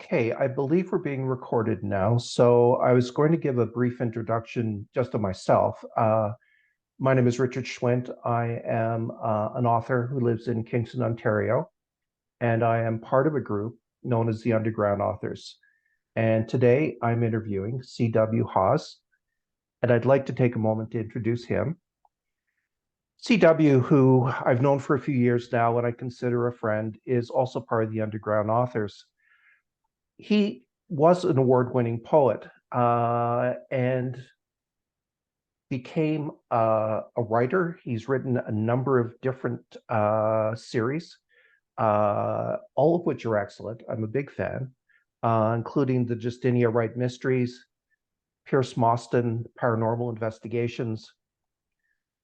Okay, I believe we're being recorded now. So I was going to give a brief introduction just of myself. My name is Richard Schwint. I am an author who lives in Kingston, Ontario, and I am part of a group known as the Underground Authors. And today I'm interviewing CW Hawes, and I'd like to take a moment to introduce him. CW, who I've known for a few years now and I consider a friend, is also part of the Underground Authors. He was an award-winning poet and became a writer. He's written a number of different series, all of which are excellent. I'm a big fan, including the Justinia Wright Mysteries, Pierce Mostyn Paranormal Investigations.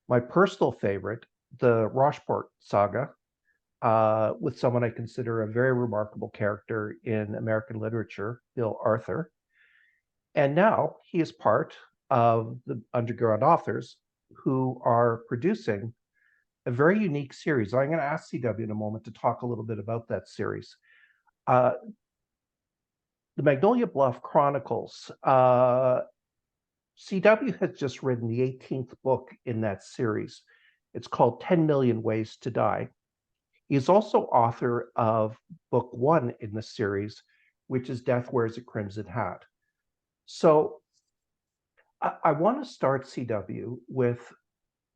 My personal favorite, the Rocheport Saga, with someone I consider a very remarkable character in American literature, Bill Arthur. And now he is part of the Underground Authors, who are producing a very unique series. I'm going to ask CW in a moment to talk a little bit about that series. The Magnolia Bluff Chronicles. CW has just written the 18th book in that series. It's called 10 Million Ways to Die. He's also author of book one in the series, which is Death Wears a Crimson Hat. So I want to start, CW, with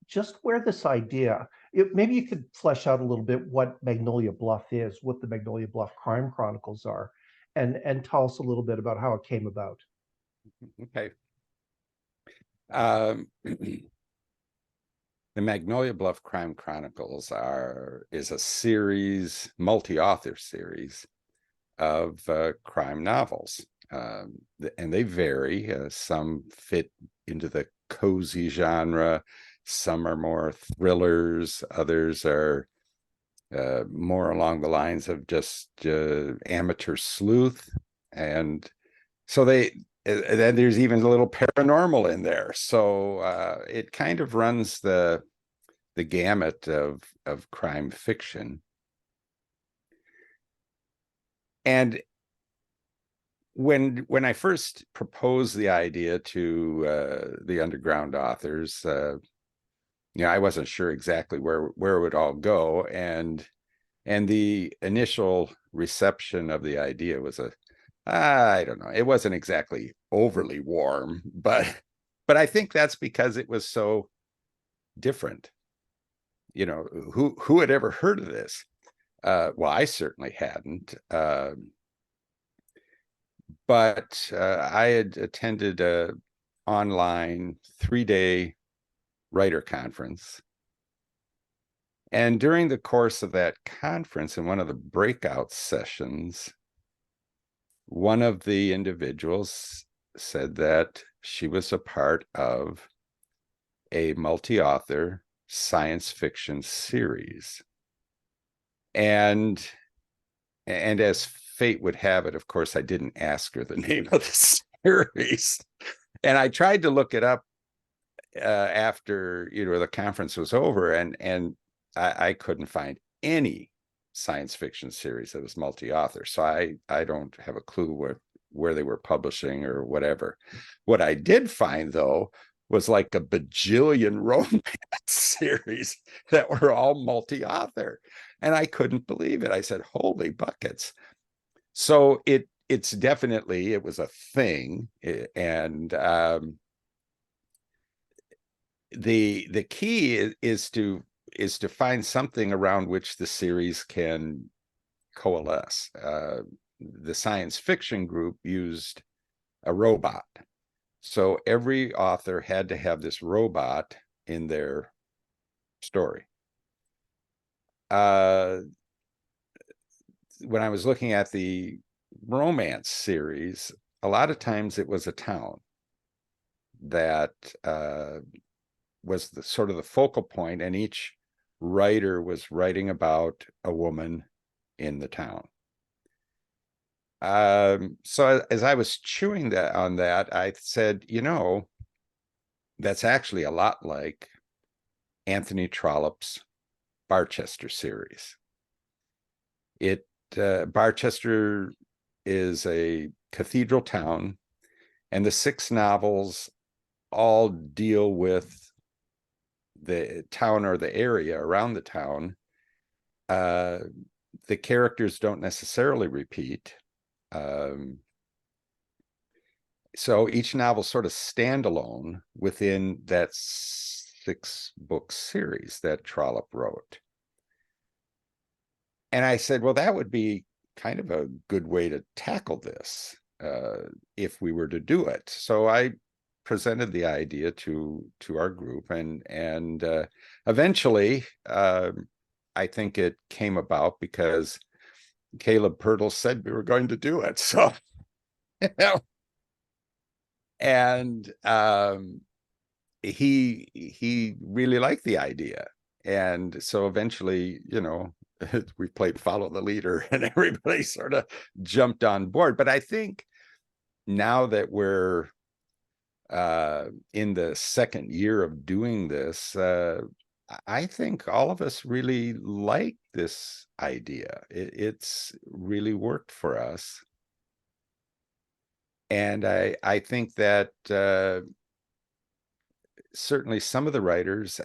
just where this idea, maybe you could flesh out a little bit what Magnolia Bluff is, what the Magnolia Bluff Crime Chronicles are, and tell us a little bit about how it came about. Okay. The Magnolia Bluff Crime Chronicles is a series, multi-author series of crime novels. And they vary. Some fit into the cozy genre. Some are more thrillers. Others are more along the lines of just amateur sleuth. And so then there's even a little paranormal in there. So it kind of runs the gamut of crime fiction. And when I first proposed the idea to the Underground Authors, I wasn't sure exactly where it would all go, and the initial reception of the idea was I don't know, it wasn't exactly overly warm, but I think that's because it was so different. Who had ever heard of this? Well, I certainly hadn't. But I had attended a online 3-day writer conference. And during the course of that conference, in one of the breakout sessions, one of the individuals said that she was a part of a multi-author science fiction series. And as fate would have it, of course, I didn't ask her the name of the series. And I tried to look it up after the conference was over, and I couldn't find any science fiction series that was multi-author. So I don't have a clue where they were publishing or whatever. What I did find, though, was like a bajillion romance series that were all multi-author. And I couldn't believe it. I said, holy buckets. So it was a thing. And the key is to find something around which the series can coalesce. The science fiction group used a robot. So every author had to have this robot in their story. When I was looking at the romance series, a lot of times it was a town that was sort of the focal point, and each writer was writing about a woman in the town. So as I was chewing on that, I said, that's actually a lot like Anthony Trollope's Barchester series. Barchester is a cathedral town, and the 6 novels all deal with the town or the area around the town. The characters don't necessarily repeat. So each novel sort of standalone within that 6-book series that Trollope wrote. And I said, well, that would be kind of a good way to tackle this if we were to do it. So I presented the idea to our group, and eventually I think it came about because Caleb Pirtle said we were going to do it. So, and he really liked the idea. And so eventually, we played follow the leader, and everybody sort of jumped on board. But I think now that we're in the second year of doing this, I think all of us really like this idea. It's really worked for us. And I think that certainly some of the writers,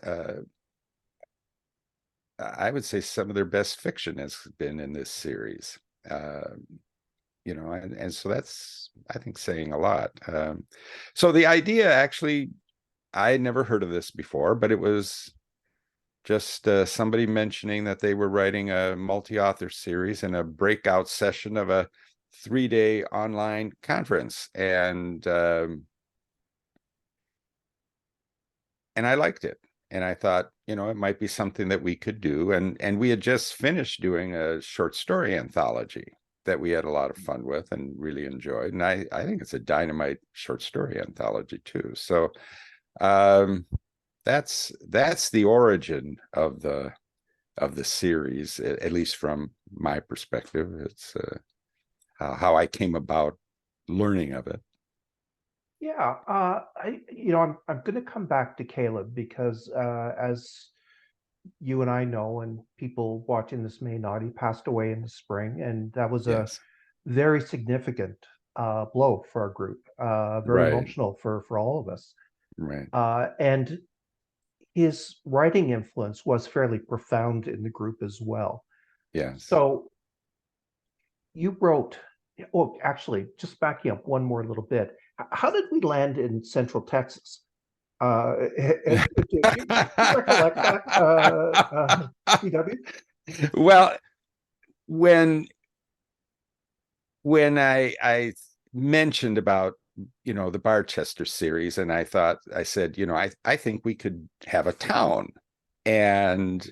I would say some of their best fiction has been in this series. And so that's, I think, saying a lot. So the idea, actually, I had never heard of this before, but it was just somebody mentioning that they were writing a multi-author series in a breakout session of a 3-day online conference. And I liked it. And I thought, it might be something that we could do. And we had just finished doing a short story anthology that we had a lot of fun with and really enjoyed. And I think it's a dynamite short story anthology too. So that's the origin of the series, at least from my perspective. It's how I came about learning of it. Yeah, I'm going to come back to Caleb because as you and I know, and people watching this may not, he passed away in the spring, and that was a Yes. very significant blow for our group, very Right. emotional for all of us. Right. And his writing influence was fairly profound in the group as well. Yes. So you wrote, oh, actually, just backing up one more little bit. How did we land in Central Texas? Do you recollect that, CW? Well, when I mentioned about the Barchester series, and I said, I think we could have a town and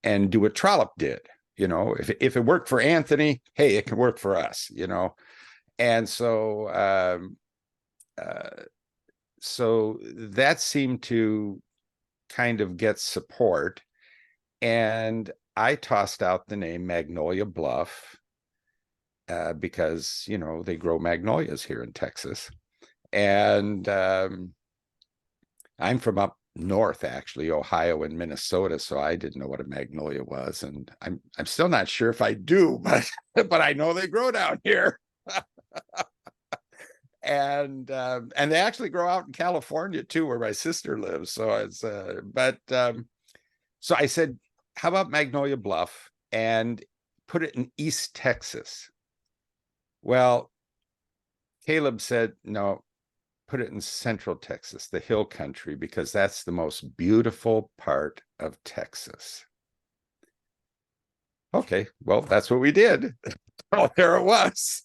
do what Trollope did. If it worked for Anthony, hey, it can work for us. And so that seemed to kind of get support, and I tossed out the name Magnolia Bluff because they grow magnolias here in Texas. And I'm from up north, actually, Ohio and Minnesota, so I didn't know what a magnolia was, and I'm still not sure if I do, but I know they grow down here. And they actually grow out in California too, where my sister lives. So it's so I said, how about Magnolia Bluff, and put it in East Texas? Well, Caleb said, no, put it in Central Texas, the hill country, because that's the most beautiful part of Texas. Okay, well, that's what we did. Oh, there it was.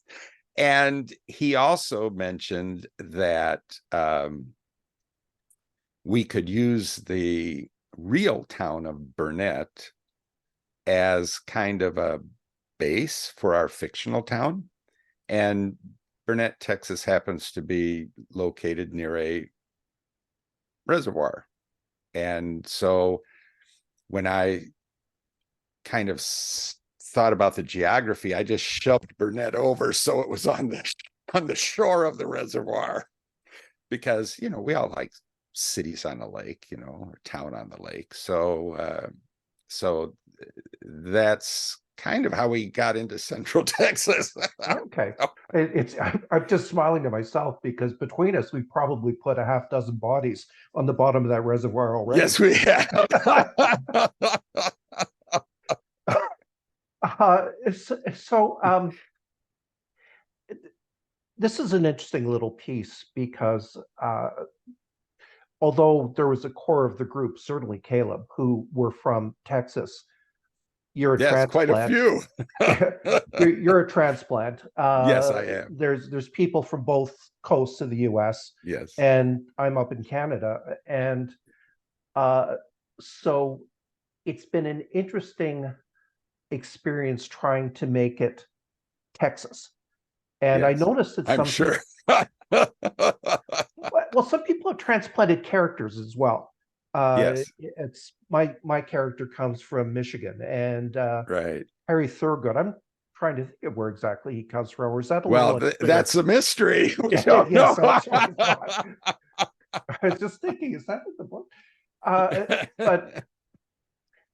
And he also mentioned that we could use the real town of Burnett as kind of a base for our fictional town. And Burnett, Texas happens to be located near a reservoir. And so when I kind of thought about the geography, I just shoved Burnett over so it was on the shore of the reservoir, because we all like cities on the lake, or town on the lake. So so that's kind of how we got into Central Texas. Okay. I'm just smiling to myself because between us, we've probably put a half dozen bodies on the bottom of that reservoir already. Yes, we have. So this is an interesting little piece because although there was a core of the group, certainly Caleb, who were from Texas, you're a Yes, quite a transplant. few. You're a transplant. Yes, I am. There's people from both coasts of the U.S. Yes. and I'm up in Canada, and so it's been an interesting experience trying to make it Texas. And I Yes. noticed that I'm some sure. well, some people have transplanted characters as well. Yes. It's my character comes from Michigan, and Right. Harry Thurgood. I'm trying to think of where exactly he comes from. Or is that a little Well, unclear? that's a mystery. We don't Yes, know. that's what I thought. I was just thinking, is that in the book? But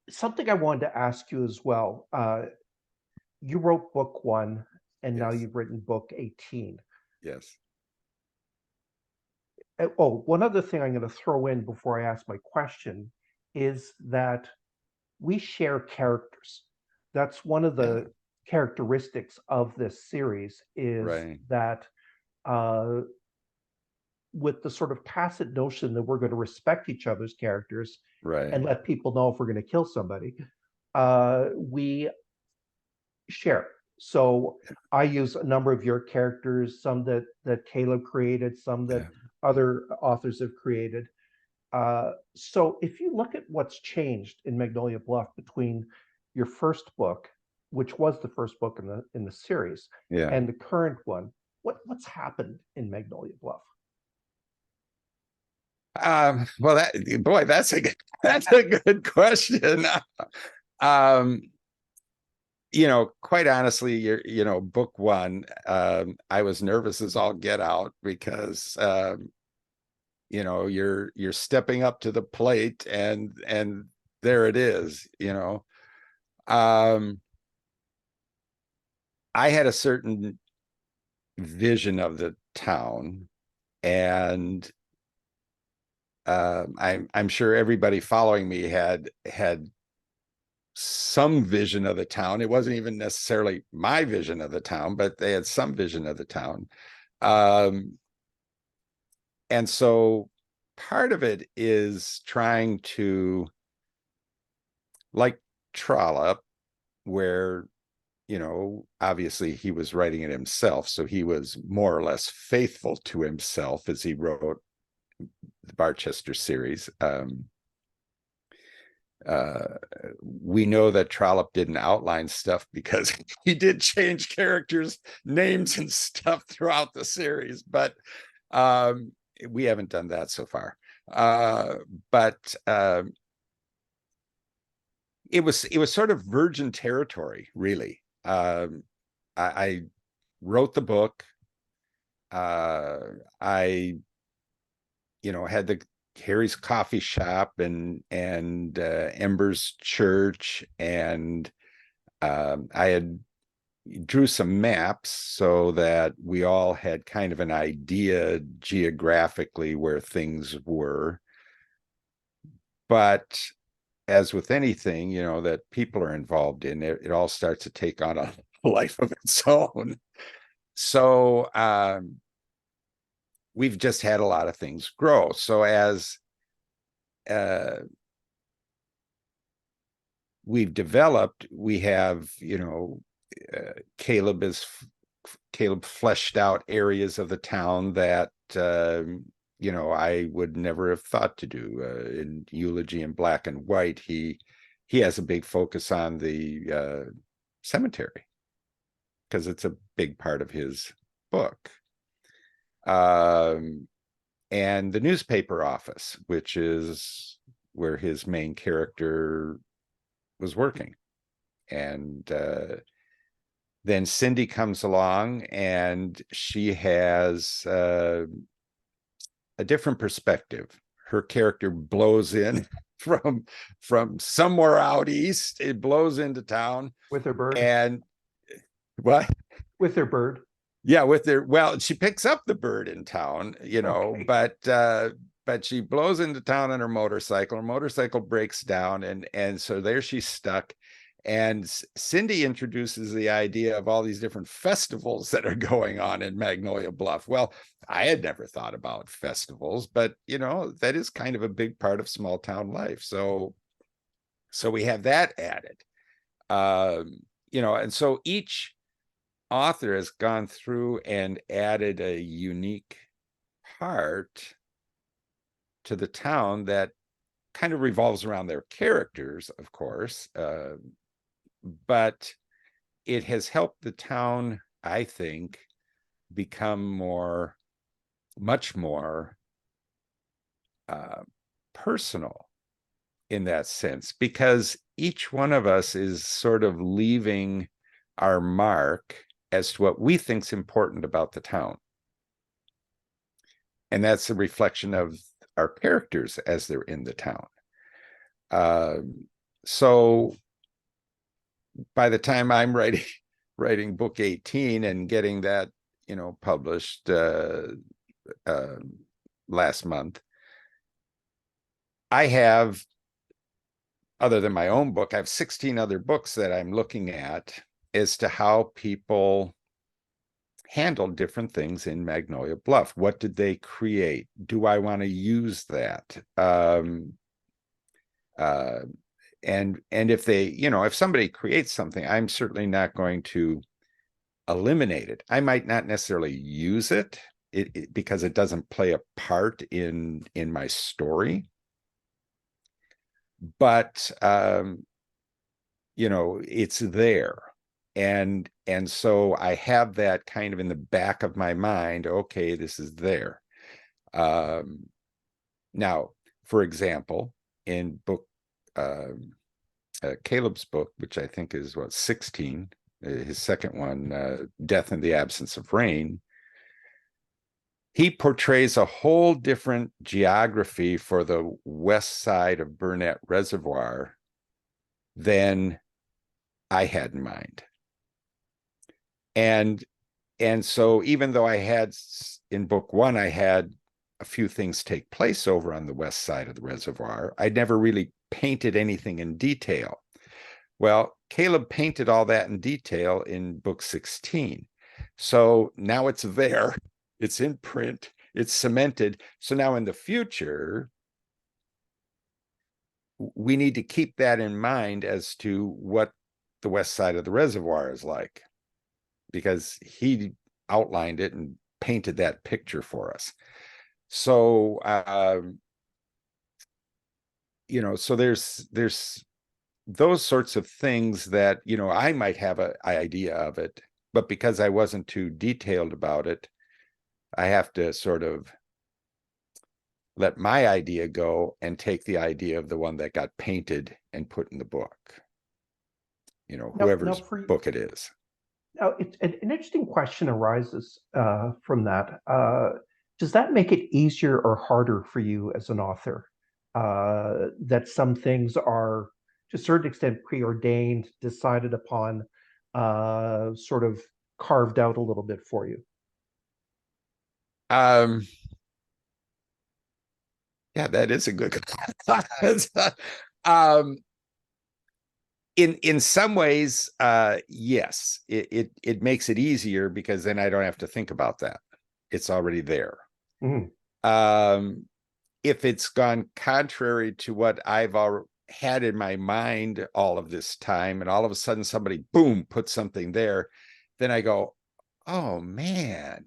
something I wanted to ask you as well. You wrote book 1, and now Yes. you've written book 18. Yes. Oh, one other thing I'm going to throw in before I ask my question is that we share characters. That's one of Yeah. the characteristics of this series is Right. that uh, with the sort of tacit notion that we're going to respect each other's characters Right. and let people know if we're going to kill somebody, we share. So I use a number of your characters, some that Caleb created, some that Yeah. other authors have created. So if you look at what's changed in Magnolia Bluff between your first book, which was the first book in the series, Yeah. and the current one, what's happened in Magnolia Bluff? Well, that's a good question. Um, quite honestly, book 1, I was nervous as all get out because you're stepping up to the plate and there it is. I had a certain vision of the town, and I'm sure everybody following me had some vision of the town. It wasn't even necessarily my vision of the town, but they had some vision of the town. And so part of it is trying to, like Trollope, where, obviously he was writing it himself, so he was more or less faithful to himself as he wrote the Barchester series. We know that Trollope didn't outline stuff because he did change characters' names and stuff throughout the series, but we haven't done that so far. But it was sort of virgin territory, really. I wrote the book. I had the Harry's coffee shop and Ember's church, and I had drew some maps so that we all had kind of an idea geographically where things were. But as with anything, that people are involved in, it all starts to take on a life of its own. So we've just had a lot of things grow. So as we've developed, we have, Caleb fleshed out areas of the town that I would never have thought to do. In Eulogy in Black and White, he has a big focus on the cemetery because it's a big part of his book. And the newspaper office, which is where his main character was working. And then Cindy comes along, and she has a different perspective. Her character blows in from somewhere out east. It blows into town. With her bird. And what? With her bird. Yeah, with their, well, she picks up the bird in town, Okay. but she blows into town on her motorcycle. Her motorcycle breaks down, and so there she's stuck. And Cindy introduces the idea of all these different festivals that are going on in Magnolia Bluff. Well, I had never thought about festivals, but that is kind of a big part of small town life. So we have that added. And so each author has gone through and added a unique part to the town that kind of revolves around their characters, of course, but it has helped the town, I think, become much more personal in that sense, because each one of us is sort of leaving our mark as to what we think is important about the town. And that's a reflection of our characters as they're in the town. So by the time I'm writing book 18 and getting that, published last month, I have, other than my own book, I have 16 other books that I'm looking at as to how people handled different things in Magnolia Bluff. What did they create? Do I want to use that? And if they, if somebody creates something, I'm certainly not going to eliminate it. I might not necessarily use it, because it doesn't play a part in my story. But it's there. And so I have that kind of in the back of my mind. Okay, this is there. Now, for example, in book Caleb's book, which I think is 16, his second one, Death in the Absence of Rain, he portrays a whole different geography for the west side of Burnett Reservoir than I had in mind. And so even though I had, in book one, I had a few things take place over on the west side of the reservoir, I never really painted anything in detail. Well, Caleb painted all that in detail in book 16. So now it's there, it's in print, it's cemented. So now in the future, we need to keep that in mind as to what the west side of the reservoir is like, because he outlined it and painted that picture for us. So, so there's those sorts of things that, I might have an idea of it, but because I wasn't too detailed about it, I have to sort of let my idea go and take the idea of the one that got painted and put in the book, whoever's book it is. Now, an interesting question arises from that. Does that make it easier or harder for you as an author? That some things are, to a certain extent, preordained, decided upon, sort of carved out a little bit for you? Yeah, that is a good in some ways, yes, it makes it easier, because then I don't have to think about that. It's already there. Mm-hmm. If it's gone contrary to what I've had in my mind all of this time, and all of a sudden somebody, boom, puts something there, then I go, oh man,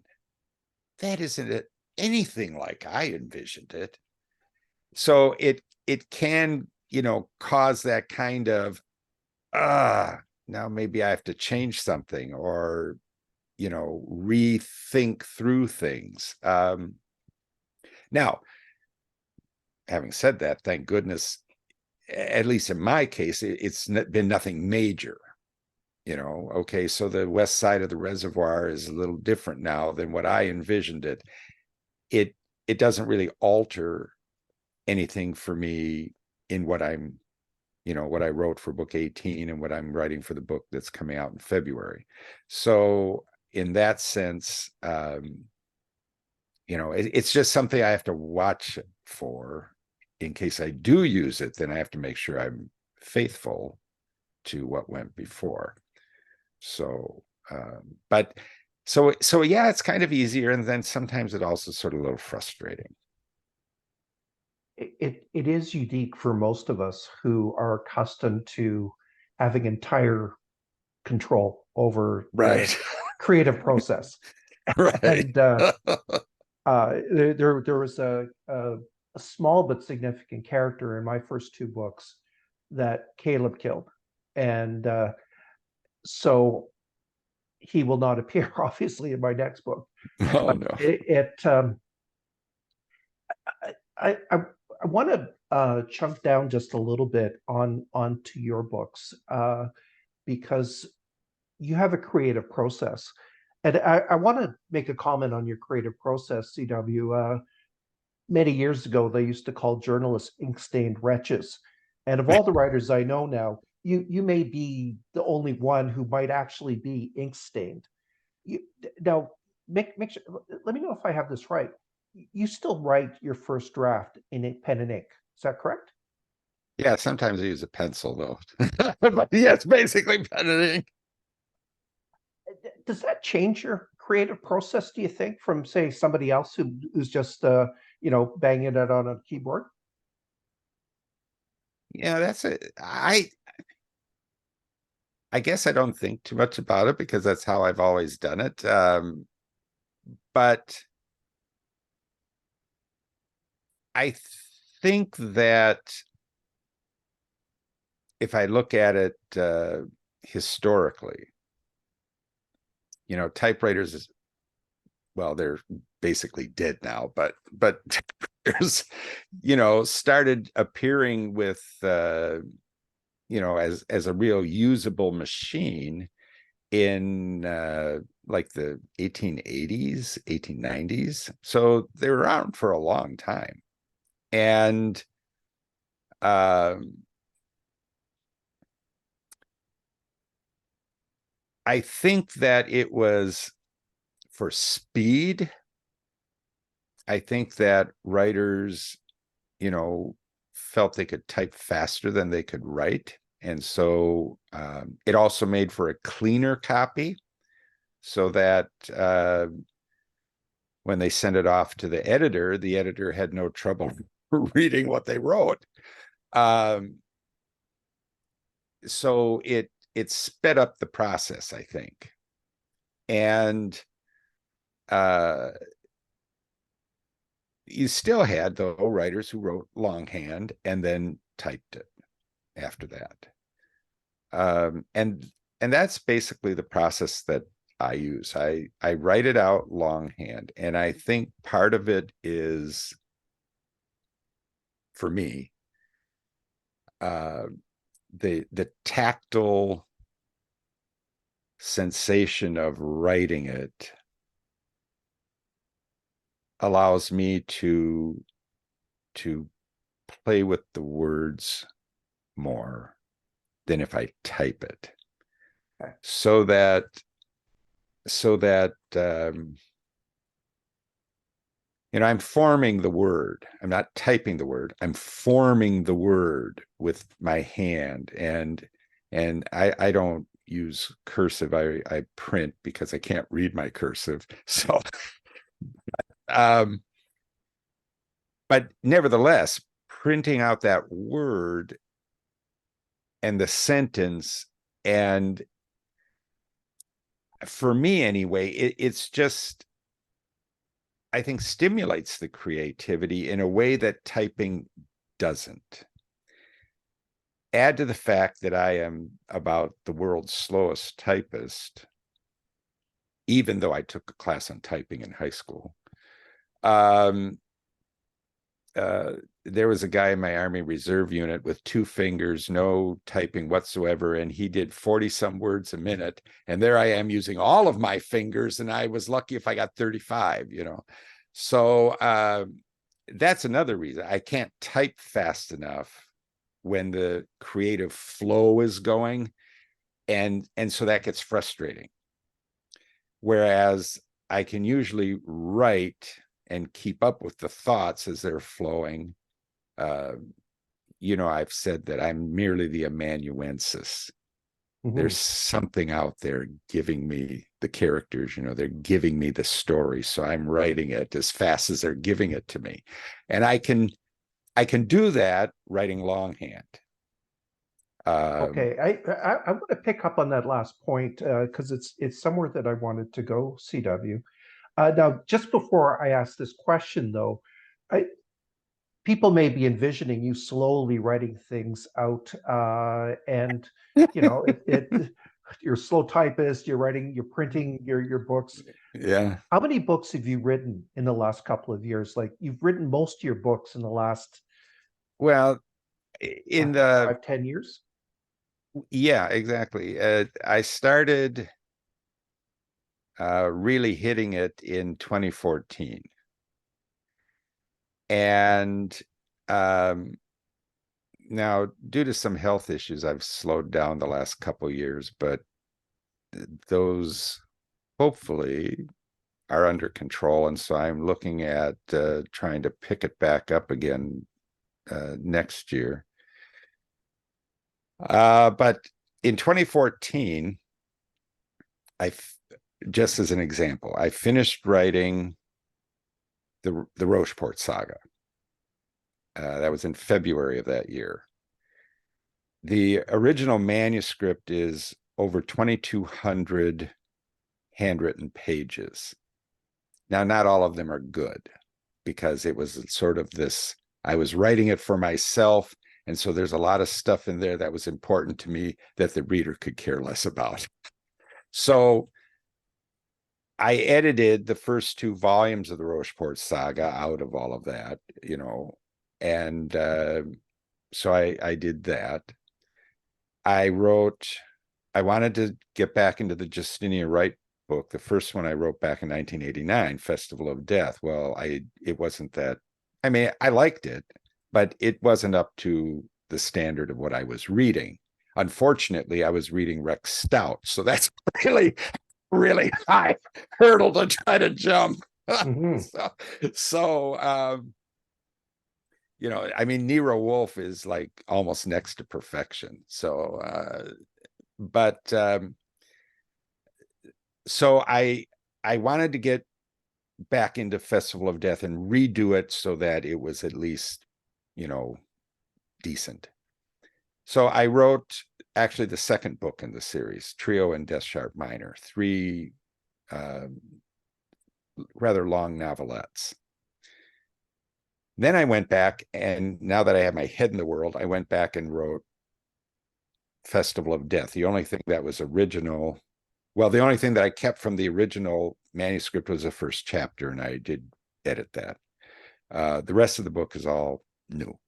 that isn't anything like I envisioned it. So it can, cause that kind of, now maybe I have to change something, or, rethink through things. Now, having said that, thank goodness, at least in my case, it's been nothing major. Okay, so the west side of the reservoir is a little different now than what I envisioned it. It doesn't really alter anything for me in what I'm, what I wrote for book 18 and what I'm writing for the book that's coming out in February. So in that sense, it's just something I have to watch for. In case I do use it, then I have to make sure I'm faithful to what went before. So, so yeah, it's kind of easier, and then sometimes it also sort of a little frustrating. It is unique for most of us who are accustomed to having entire control over the Right. creative process. Right. And there was a small but significant character in my first two books that Caleb killed, and so he will not appear, obviously, in my next book. Oh But no. I want to chunk down just a little bit onto your books because you have a creative process, and I want to make a comment on your creative process, CW. Many years ago, they used to call journalists ink-stained wretches, and of all the writers I know now, you may be the only one who might actually be ink-stained. You, now, make sure, let me know if I have this right. You still write your first draft in pen and ink. Is that correct? Yeah, sometimes I use a pencil though. But yes, basically pen and ink. Does that change your creative process, do you think, from say somebody else who's just banging it on a keyboard? Yeah, that's it. I guess I don't think too much about it because that's how I've always done it. But I think that if I look at it historically, typewriters, well, they're basically dead now, but there's, started appearing with, as a real usable machine in like the 1880s, 1890s. So they were around for a long time. And I think that it was for speed. I think that writers, felt they could type faster than they could write. And so it also made for a cleaner copy so that when they sent it off to the editor had no trouble reading what they wrote. So it sped up the process, I think. And you still had, though, writers who wrote longhand and then typed it after that. And that's basically the process that I use. I write it out longhand, and I think part of it is, for me, the tactile sensation of writing it allows me to play with the words more than if I type it. Okay. So that I'm forming the word. I'm not typing the word. I'm forming the word with my hand, and I don't use cursive. I print because I can't read my cursive. So but nevertheless, printing out that word and the sentence, and for me anyway, it's just, I think, stimulates the creativity in a way that typing doesn't. Add to the fact that I am about the world's slowest typist, even though I took a class on typing in high school. There was a guy in my Army Reserve unit with 2 fingers, no typing whatsoever, and he did 40 some words a minute. And there I am using all of my fingers, and I was lucky if I got 35, So that's another reason I can't type fast enough when the creative flow is going, and so that gets frustrating. Whereas I can usually write and keep up with the thoughts as they're flowing. I've said that I'm merely the amanuensis. There's something out there giving me the characters, they're giving me the story. So I'm writing it as fast as they're giving it to me. And I can do that writing longhand. Okay, I want to pick up on that last point because it's somewhere that I wanted to go, CW. Now, just before I ask this question, though, people may be envisioning you slowly writing things out, and you're a slow typist. You're printing your books. Yeah. How many books have you written in the last couple of years? Like you've written most of your books in the last Well, in the 5, 10 years. yeah, exactly. I started really hitting it in 2014. And now, due to some health issues, I've slowed down the last couple years, but those hopefully are under control. And so I'm looking at trying to pick it back up again next year. But in 2014, just as an example, I finished writing the Rocheport saga. That was in February of that year. The original manuscript is over 2,200 handwritten pages. Now, not all of them are good because it was sort of this, I was writing it for myself. And so there's a lot of stuff in there that was important to me that the reader could care less about. So I edited the first 2 volumes of the Rocheport saga out of all of that, and so I did that. I wanted to get back into the Justinia Wright book. The first one I wrote back in 1989, Festival of Death. Well, it wasn't that, I mean, I liked it, but it wasn't up to the standard of what I was reading. Unfortunately, I was reading Rex Stout. So that's really, really high hurdle to try to jump. So I mean, Nero Wolfe is like almost next to perfection. So, so I wanted to get back into Festival of Death and redo it so that it was at least, decent. So I wrote actually the second book in the series, Trio and Death Sharp Minor, 3 rather long novelettes. Then I went back, and now that I have my head in the world, I went back and wrote Festival of Death. The only thing that was original, well, the only thing that I kept from the original manuscript was the first chapter, and I did edit that. The rest of the book is all new.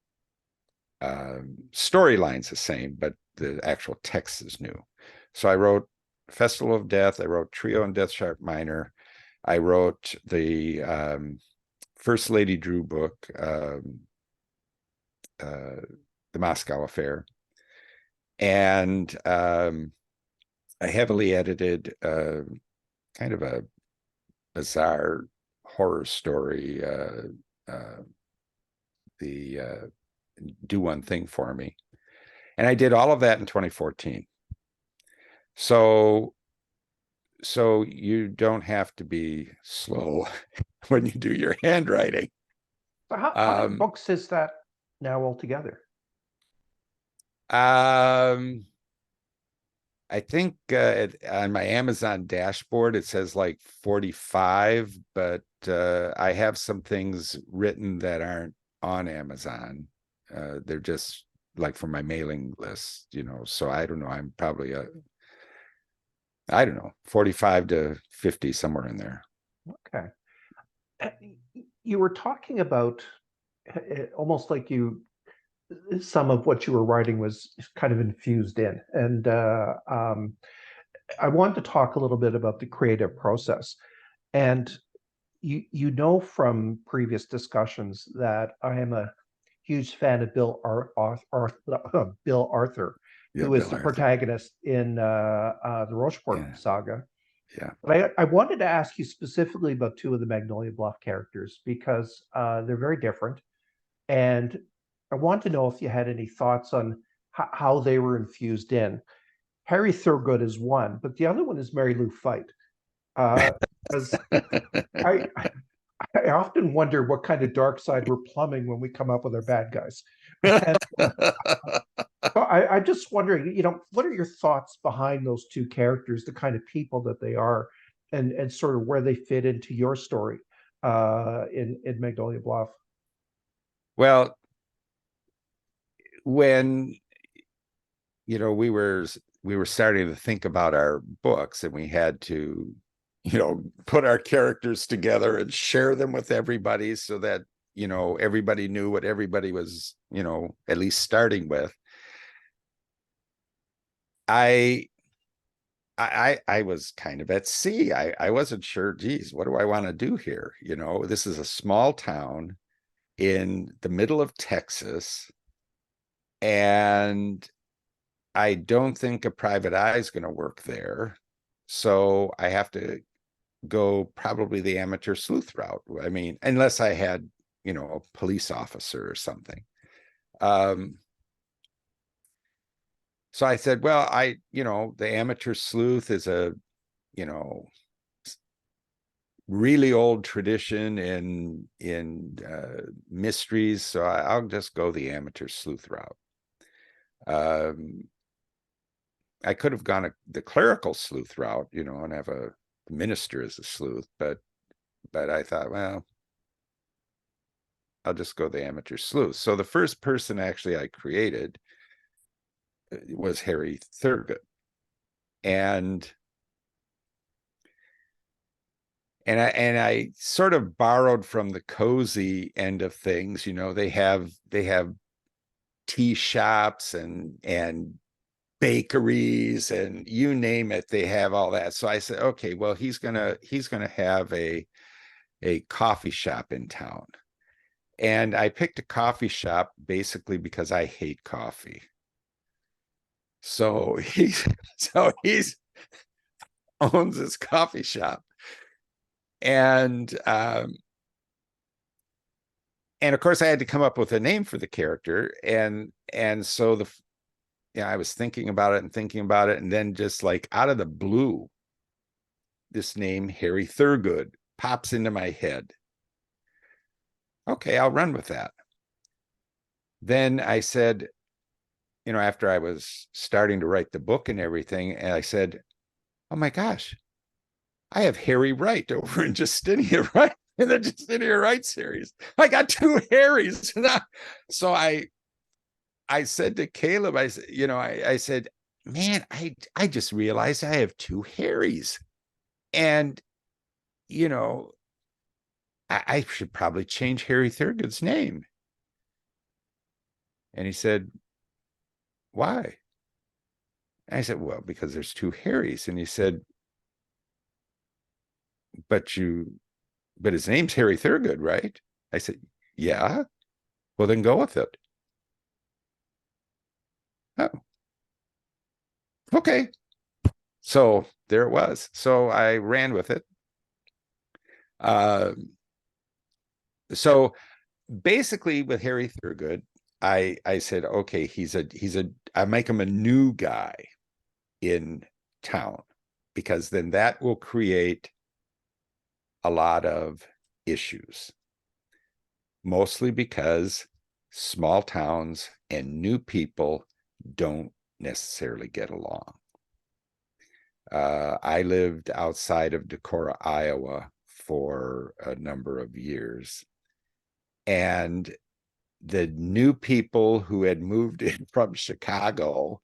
Storyline's the same, but the actual text is new. So I wrote Festival of Death. I wrote Trio and Death Sharp Minor. I wrote the First Lady Drew book, The Moscow Affair. And I heavily edited kind of a bizarre horror story, the Do One Thing for Me. And I did all of that in 2014. So you don't have to be slow when you do your handwriting. So how many books is that now altogether? I think on my Amazon dashboard, it says like 45, but I have some things written that aren't on Amazon. They're just like for my mailing list, so I don't know. I'm probably I don't know, 45 to 50, somewhere in there. Okay. You were talking about almost like some of what you were writing was kind of infused in. And I wanted to talk a little bit about the creative process. And you know from previous discussions that I am a huge fan of Bill Arthur, Yeah, who is Bill the Arthur. protagonist in the Rocheport Yeah, saga. yeah. But I wanted to ask you specifically about two of the Magnolia Bluff characters because they're very different. And I want to know if you had any thoughts on how they were infused in. Harry Thurgood is one, but the other one is Mary Lou Fight. Because I I often wonder what kind of dark side we're plumbing when we come up with our bad guys. And so I'm just wondering, what are your thoughts behind those two characters, the kind of people that they are, and sort of where they fit into your story in Magnolia Bluff? Well, when we were starting to think about our books, and we had to put our characters together and share them with everybody so that everybody knew what everybody was at least starting with. I i i was kind of at sea. I wasn't sure, geez, what do I want to do here? This is a small town in the middle of Texas, and I don't think a private eye is going to work there. So I have to go probably the amateur sleuth route. I mean, unless I had, a police officer or something. Um, so I said, well, the amateur sleuth is a, you know, really old tradition in mysteries. So I'll just go the amateur sleuth route. Um, I could have gone the clerical sleuth route, and have a minister as a sleuth, but I thought, well, I'll just go the amateur sleuth. So the first person actually I created was Harry Thurgood, and I sort of borrowed from the cozy end of things. They have tea shops and bakeries and you name it, they have all that. So I said, okay, well, he's gonna have a coffee shop in town. And I picked a coffee shop basically because I hate coffee. So he's owns this coffee shop. And um and of course I had to come up with a name for the character. And so I was thinking about it and thinking about it, and then just like out of the blue, this name Harry Thurgood pops into my head. Okay, I'll run with that. Then I said, after I was starting to write the book and everything, and I said, oh my gosh, I have Harry Wright over in Justinia Wright in the Justinia Wright series. I got two Harrys. So I said to Caleb, I said, I said, man, I just realized I have two Harrys. And, you know, I should probably change Harry Thurgood's name. And he said, why? And I said, well, because there's two Harrys. And he said, but his name's Harry Thurgood, right? I said, yeah. Well, then go with it. Oh, okay. So there it was. So I ran with it. Uh, so basically with Harry Thurgood, I said, okay, I make him a new guy in town, because then that will create a lot of issues, mostly because small towns and new people don't necessarily get along. I lived outside of Decorah, Iowa for a number of years, and the new people who had moved in from Chicago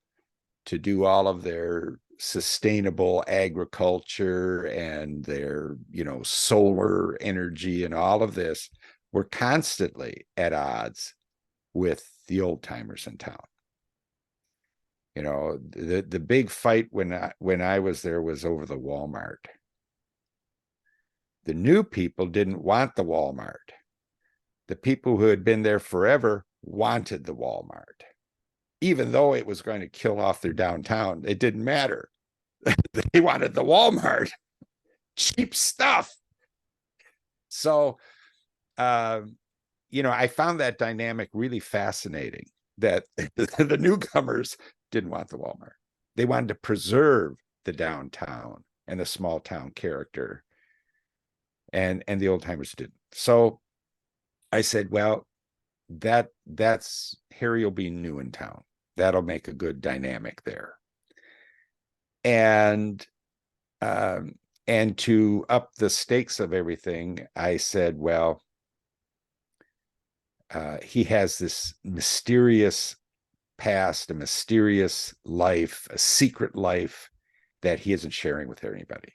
to do all of their sustainable agriculture and their, solar energy and all of this were constantly at odds with the old timers in town. The big fight when I was there was over the Walmart. The new people didn't want the Walmart. The people who had been there forever wanted the Walmart. Even though it was going to kill off their downtown, it didn't matter. They wanted the Walmart, cheap stuff. So, I found that dynamic really fascinating, that the newcomers didn't want the Walmart. They wanted to preserve the downtown and the small town character. And the old timers didn't. So I said, well, that's Harry will be new in town. That'll make a good dynamic there. And to up the stakes of everything, I said, well, he has this mysterious past, a mysterious life, a secret life that he isn't sharing with anybody.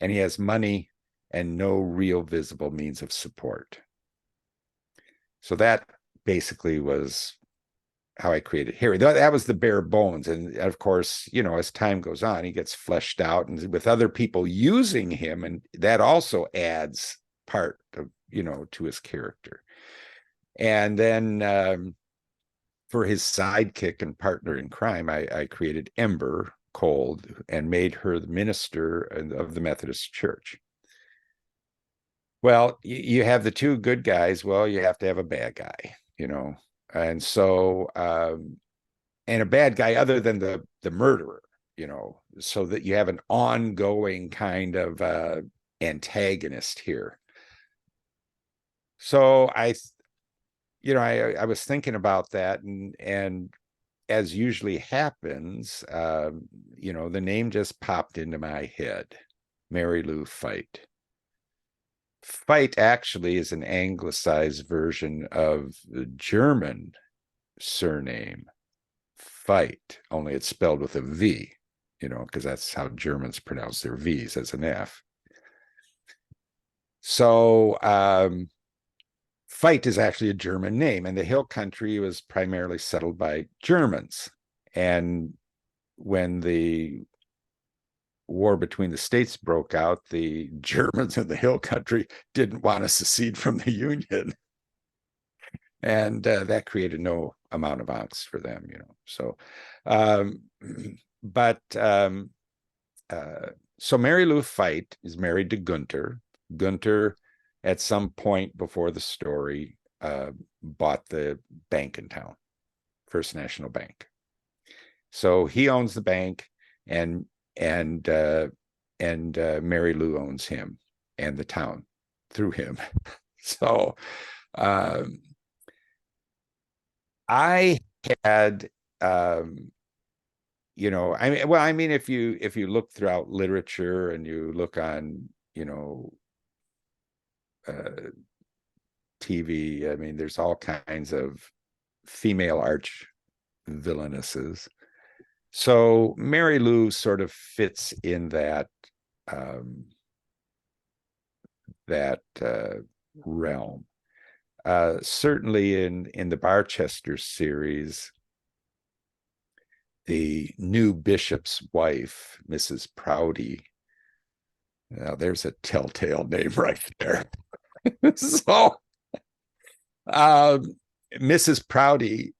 And he has money and no real visible means of support. So that basically was how I created Harry. That was the bare bones. And of course, as time goes on, he gets fleshed out and with other people using him. And that also adds part of, to his character. And then for his sidekick and partner in crime, I created Ember Cold and made her the minister of the Methodist Church. Well, you have the two good guys. Well, you have to have a bad guy, and so and a bad guy other than the murderer, so that you have an ongoing kind of antagonist here. So I was thinking about that, and as usually happens, the name just popped into my head, Mary Lou Fite. Fite actually is an anglicized version of the German surname, Fite, only it's spelled with a V, because that's how Germans pronounce their V's, as an F. So Fite is actually a German name, and the hill country was primarily settled by Germans. And when the war between the states broke out, the Germans in the hill country didn't want to secede from the Union. And that created no amount of angst for them, So, so Mary Lou Fite is married to Gunter. Gunter, at some point before the story, bought the bank in town, First National Bank. So he owns the bank, and Mary Lou owns him and the town through him. So I had if you look throughout literature and you look on TV, there's all kinds of female arch villainesses. So Mary Lou sort of fits in that realm. Certainly in the Barchester series, the new bishop's wife, Mrs. Prouty. Now there's a telltale name right there. So Mrs. Prouty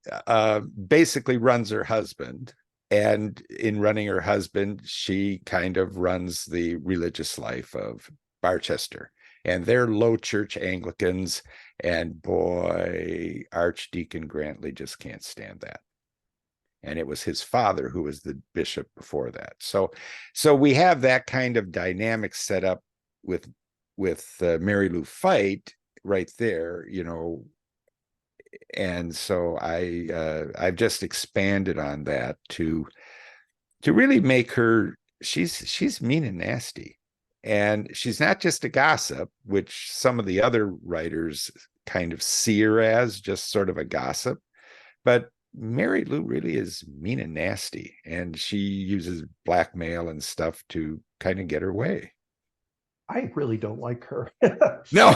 basically runs her husband. And in running her husband, she kind of runs the religious life of Barchester. And they're low church Anglicans. And boy, Archdeacon Grantley just can't stand that. And it was his father who was the bishop before that. So we have that kind of dynamic set up with Mary Lou Fite right there, and so I've just expanded on that to really make her, she's mean and nasty, and she's not just a gossip, which some of the other writers kind of see her as, just sort of a gossip, but Mary Lou really is mean and nasty, and she uses blackmail and stuff to kind of get her way. I really don't like her. No,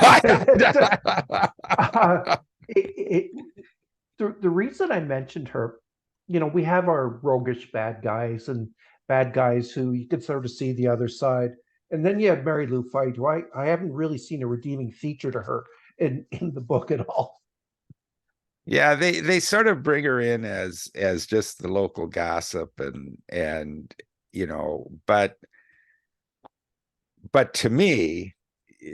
the reason I mentioned her, we have our roguish bad guys and bad guys who you can sort of see the other side. And then you have Mary Lou Fite, who I haven't really seen a redeeming feature to her in the book at all. Yeah, they sort of bring her in as just the local gossip and but to me,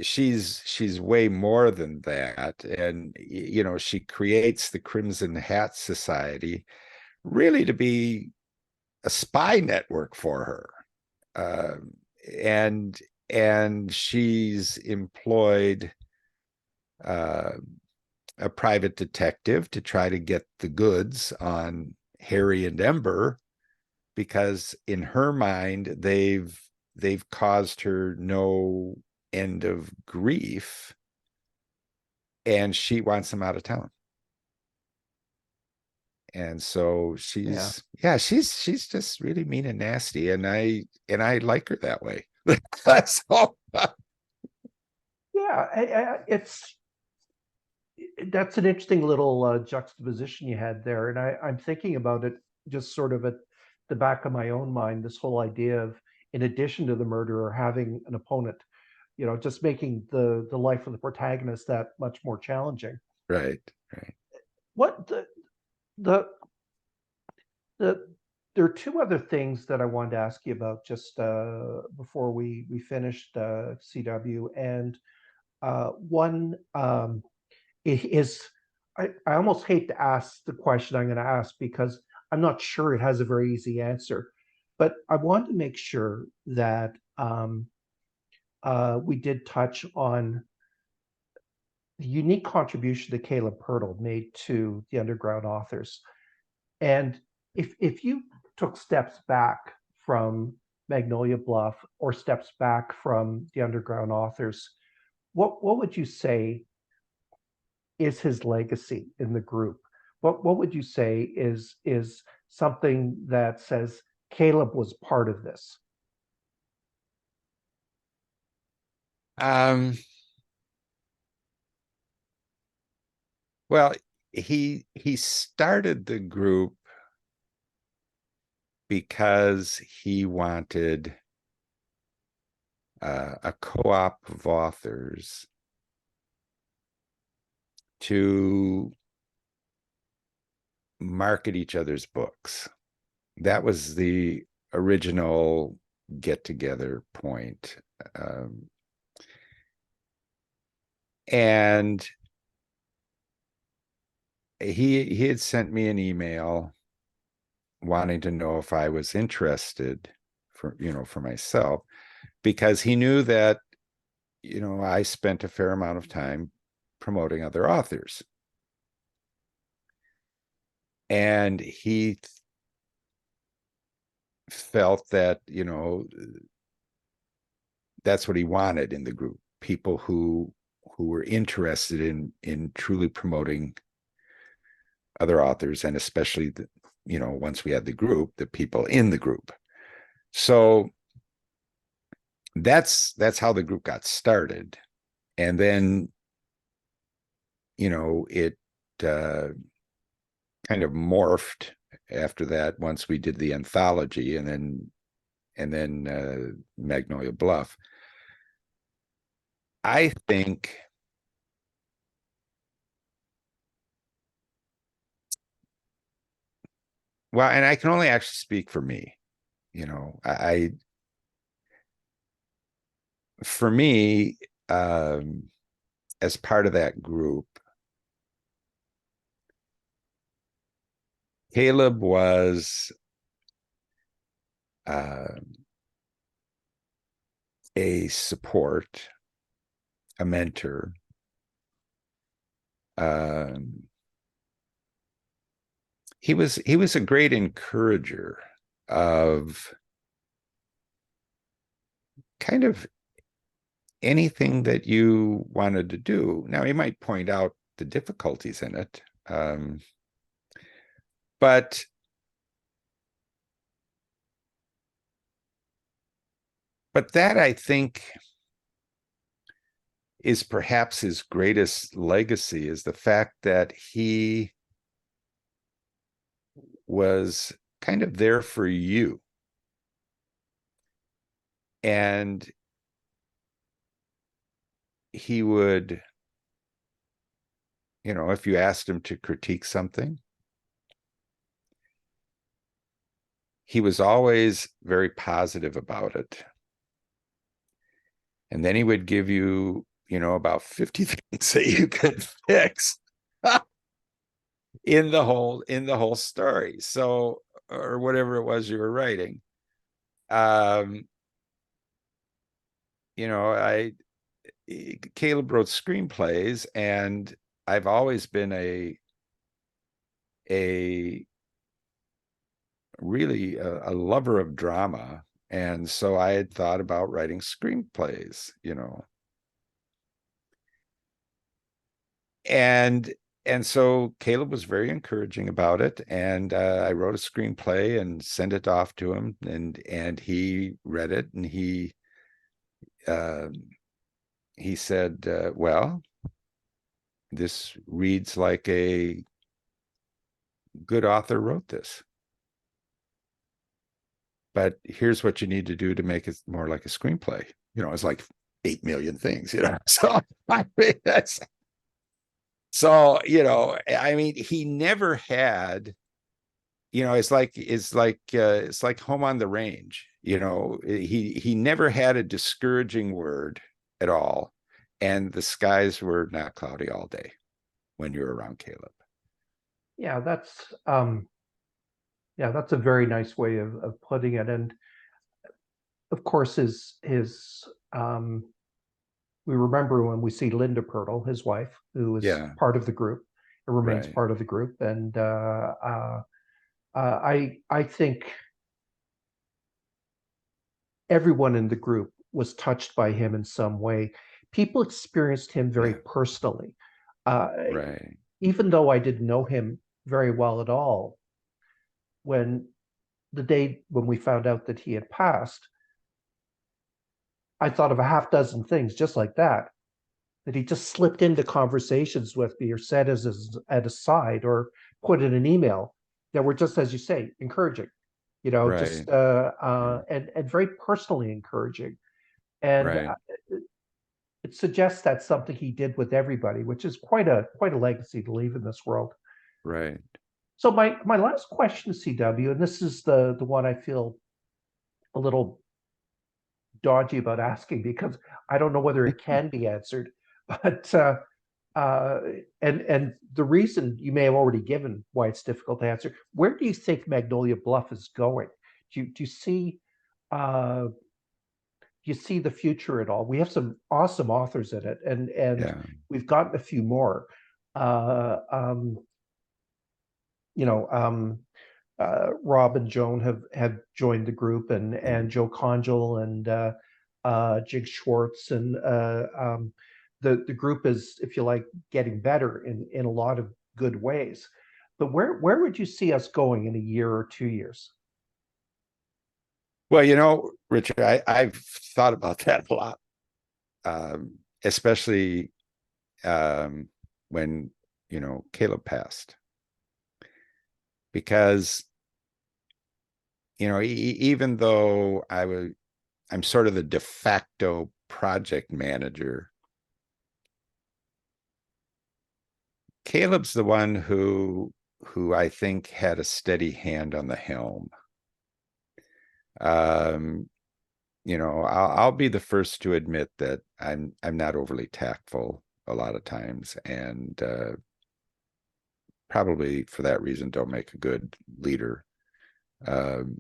she's way more than that. And she creates the Crimson Hat Society really to be a spy network for her. Um, and and she's employed uh, a private detective to try to get the goods on Harry and Ember, because in her mind they've caused her no end of grief, and she wants them out of town. And so Yeah. she's just really mean and nasty, and I like her that way. That's all. Yeah, that's an interesting little juxtaposition you had there, and I'm thinking about it just sort of at the back of my own mind. This whole idea of, in addition to the murderer, having an opponent, just making the life of the protagonist that much more challenging. Right, right. What the the there are two other things that I wanted to ask you about just before we finished CW, and one is I almost hate to ask the question I'm going to ask because I'm not sure it has a very easy answer, but I want to make sure that we did touch on the unique contribution that Caleb Purtle made to the underground authors. And if you took steps back from Magnolia Bluff or steps back from the underground authors, what would you say is his legacy in the group? What would you say is something that says Caleb was part of this? um well, he started the group because he wanted a co-op of authors to market each other's books. That was the original get together point. Um, and he had sent me an email wanting to know if I was interested for myself, because he knew that I spent a fair amount of time promoting other authors. And he felt that, that's what he wanted in the group, people who were interested in truly promoting other authors, and especially once we had the group, the people in the group. So that's how the group got started. And then it uh, kind of morphed after that, once we did the anthology, and then Magnolia Bluff. I think, well, and I can only actually speak for me. I for me, um, as part of that group, Caleb was uh, a support, a mentor. Um, he was a great encourager of kind of anything that you wanted to do. Now, he might point out the difficulties in it, but that, I think, is perhaps his greatest legacy, is the fact that he was kind of there for you. And he would if you asked him to critique something, he was always very positive about it. And then he would give you, about 50 things that you could fix in the whole story. So, or whatever it was you were writing. Um, I Caleb wrote screenplays, and I've always been a really a lover of drama, and so I had thought about writing screenplays. And so Caleb was very encouraging about it, and I wrote a screenplay and sent it off to him, and he read it, and uh, he said, "Well, this reads like a good author wrote this, but here's what you need to do to make it more like a screenplay." It's like 8 million things. So I mean, he never had. It's like home on the range. He never had a discouraging word at all, and the skies were not cloudy all day when you're around Caleb. Yeah, that's a very nice way of putting it. And of course, his we remember when we see Linda Pirtle, his wife, who is Yeah, part of the group, and remains right. part of the group. And I think everyone in the group was touched by him in some way. People experienced him very Yeah, personally. Uh, right. Even though I didn't know him very well at all, when the day when we found out that he had passed, I thought of a half dozen things just like that he just slipped into conversations with me or said as at a side or put in an email that were just, as you say, encouraging, Right. just Yeah, and very personally encouraging. And right. it suggests that's something he did with everybody, which is quite a legacy to leave in this world. Right. So my last question, CW, and this is the one I feel a little dodgy about asking because I don't know whether it can be answered, but uh, and the reason you may have already given why it's difficult to answer. Where do you think Magnolia Bluff is going? Do you see uh, the future at all? We have some awesome authors in it, and Yeah. we've gotten a few more. Uh, um, you know, Rob and Joan have joined the group, and Mm. Joe Conjal and Jig Schwartz, and the group is, if you like, getting better in a lot of good ways. But where would you see us going in a year or 2 years? Well, Richard, I've thought about that a lot, especially um, when Caleb passed, because even though I'm sort of the de facto project manager, Caleb's the one who I think had a steady hand on the helm. Um, I'll be the first to admit that I'm not overly tactful a lot of times, and probably for that reason don't make a good leader. Um,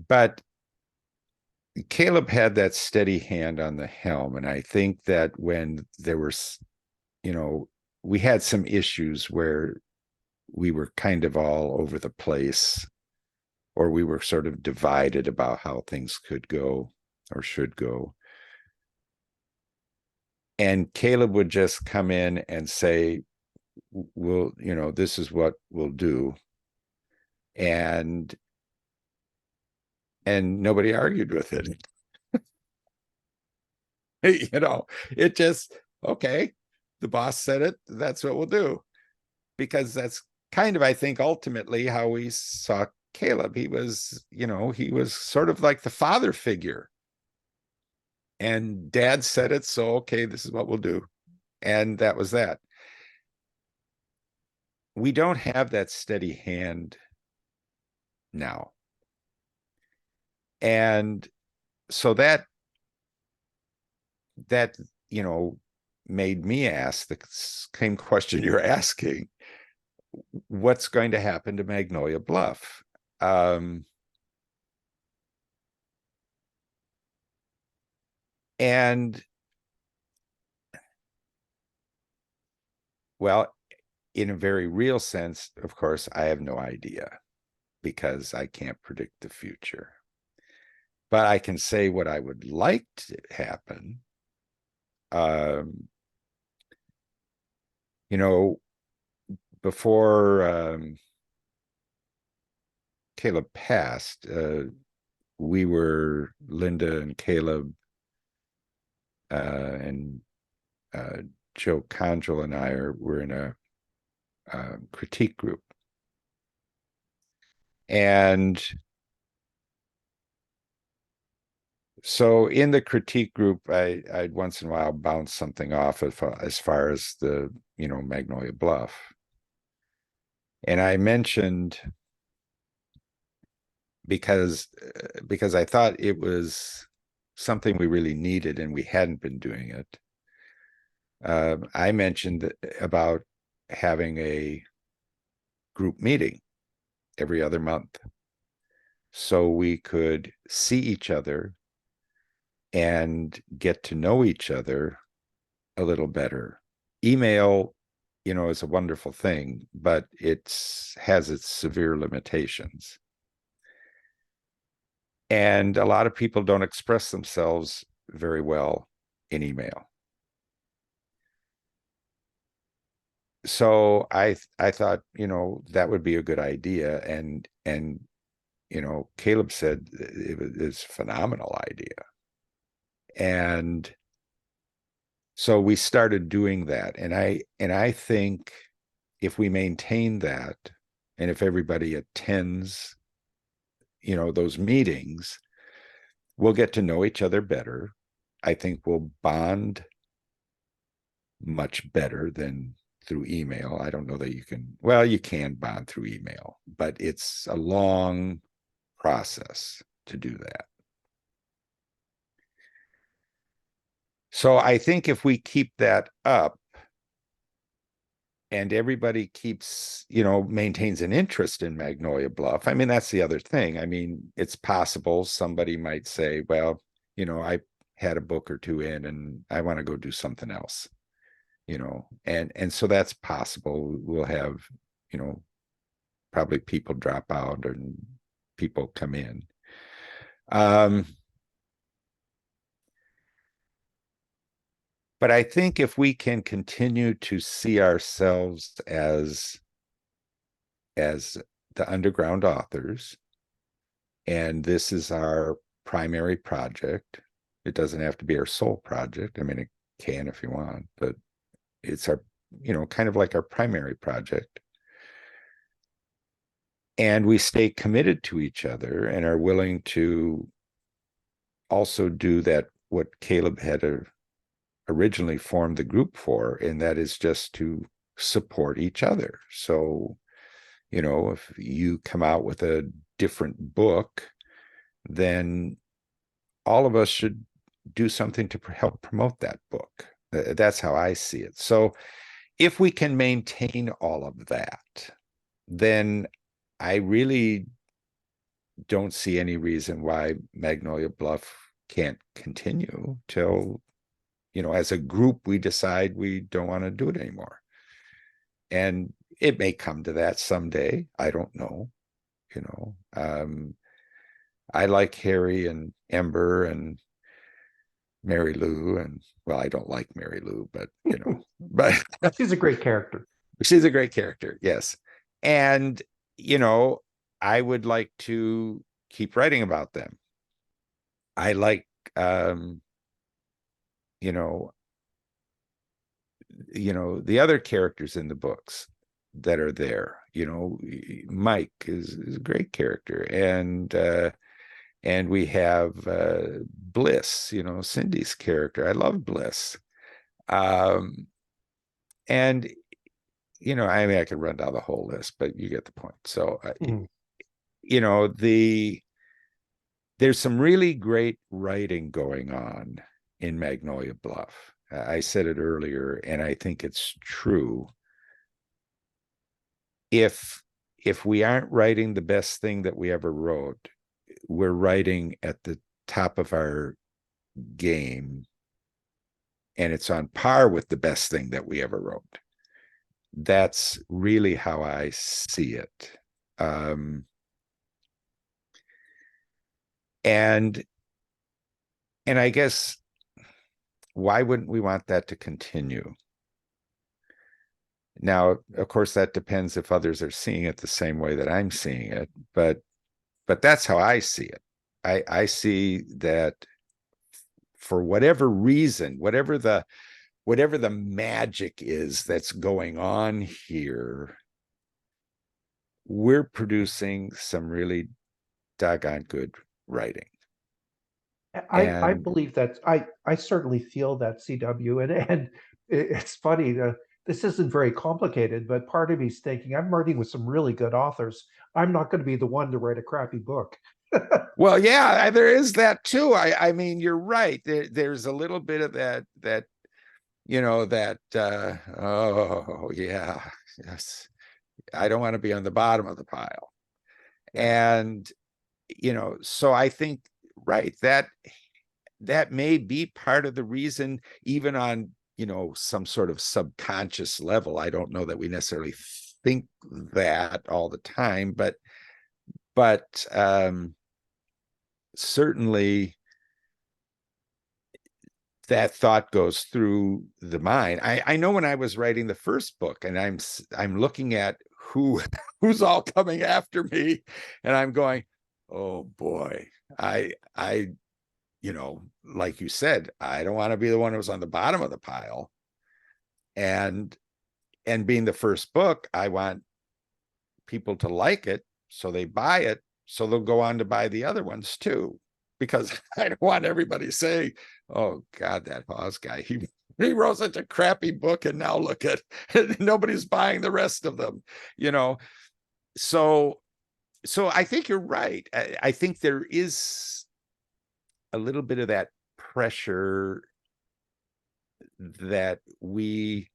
but Caleb had that steady hand on the helm, and I think that when there was, you know, we had some issues where we were kind of all over the place, or we were sort of divided about how things could go or should go. And Caleb would just come in and say, "We'll, this is what we'll do," and nobody argued with it. It just, okay, the boss said it, that's what we'll do, because that's kind of, I think, ultimately how we saw Caleb. He was sort of like the father figure, and dad said it, so okay, this is what we'll do. And that was that. We don't have that steady hand now. And so that you know made me ask the same question you're asking. What's going to happen to Magnolia Bluff? And well, in a very real sense, of course, I have no idea because I can't predict the future. But I can say what I would like to happen. You know, before Caleb passed, we were, Linda and Caleb and Joe Conjul and I were in a critique group. And so in the critique group, I'd once in a while bounce something off as far as the, Magnolia Bluff. And I mentioned, because I thought it was something we really needed and we hadn't been doing it. I mentioned about having a group meeting every other month so we could see each other and get to know each other a little better. Email, is a wonderful thing, but has its severe limitations. And a lot of people don't express themselves very well in email. So I thought, that would be a good idea. And Caleb said it's a phenomenal idea. And so we started doing that. And I think if we maintain that, and if everybody attends, those meetings, we'll get to know each other better. I think we'll bond much better than through email. I don't know that you can bond through email, but it's a long process to do that. So I think if we keep that up and everybody keeps, maintains an interest in Magnolia Bluff, I mean, that's the other thing. I mean, it's possible somebody might say, well, I had a book or two in and I want to go do something else, and so that's possible. We'll have, probably people drop out and people come in. But I think if we can continue to see ourselves as the underground authors, and this is our primary project. It doesn't have to be our sole project. I mean, it can if you want, but it's our, kind of like our primary project. And we stay committed to each other and are willing to also do that, what Caleb had originally formed the group for, and that is just to support each other. So, if you come out with a different book, then all of us should do something to help promote that book. That's how I see it. So if we can maintain all of that, then I really don't see any reason why Magnolia Bluff can't continue till, as a group, we decide we don't want to do it anymore. And it may come to that someday. I don't know. I like Harry and Ember and Mary Lou, and well, I don't like Mary Lou, but but she's a great character. She's a great character, yes. And I would like to keep writing about them. I like the other characters in the books that are there. Mike is a great character, and we have Bliss, Cindy's character. I love Bliss. And, you know, I mean, I could run down the whole list, but you get the point. So, Mhm. you know, there's some really great writing going on in Magnolia Bluff. I said it earlier, and I think it's true. If we aren't writing the best thing that we ever wrote, we're writing at the top of our game, and it's on par with the best thing that we ever wrote. That's really how I see it. Um, and I guess, why wouldn't we want that to continue? Now, of course, that depends if others are seeing it the same way that I'm seeing it, but that's how I see it. I see that for whatever reason, whatever the magic is that's going on here, we're producing some really doggone good writing. I And believe that I certainly feel that, CW, and it's funny. This isn't very complicated, but part of me's thinking I'm writing with some really good authors. I'm not going to be the one to write a crappy book. well, yeah, there is that too. I mean, you're right. There's a little bit of that you know, that oh yeah, yes, I don't want to be on the bottom of the pile. Yeah. And you know, so I think, right, that may be part of the reason, even on, you know, some sort of subconscious level. I don't know that we necessarily think that all the time, but but certainly that thought goes through the mind. I know when I was writing the first book, and I'm looking at who's all coming after me, and I'm going, oh boy, I you know, like you said, I don't want to be the one who's on the bottom of the pile. And being the first book, I want people to like it, so they buy it, so they'll go on to buy the other ones too. Because I don't want everybody saying, "Oh God, that Hawes guy, he wrote such a crappy book, and now look at nobody's buying the rest of them." You know, so I think you're right. I think there is a little bit of that pressure that we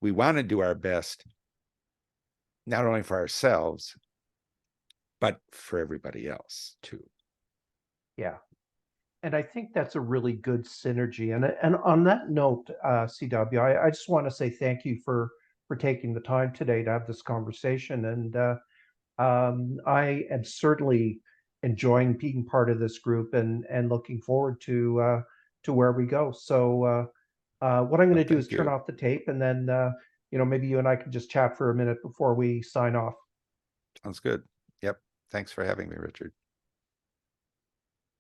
want to do our best, not only for ourselves, but for everybody else too. Yeah. And I think that's a really good synergy. And on that note, CW, I just want to say thank you for taking the time today to have this conversation. And I am certainly enjoying being part of this group and looking forward to where we go. So what I'm going Well, to do is thank turn you. off the tape, and then maybe you and I can just chat for a minute before we sign off. Sounds good. Yep. Thanks for having me, Richard.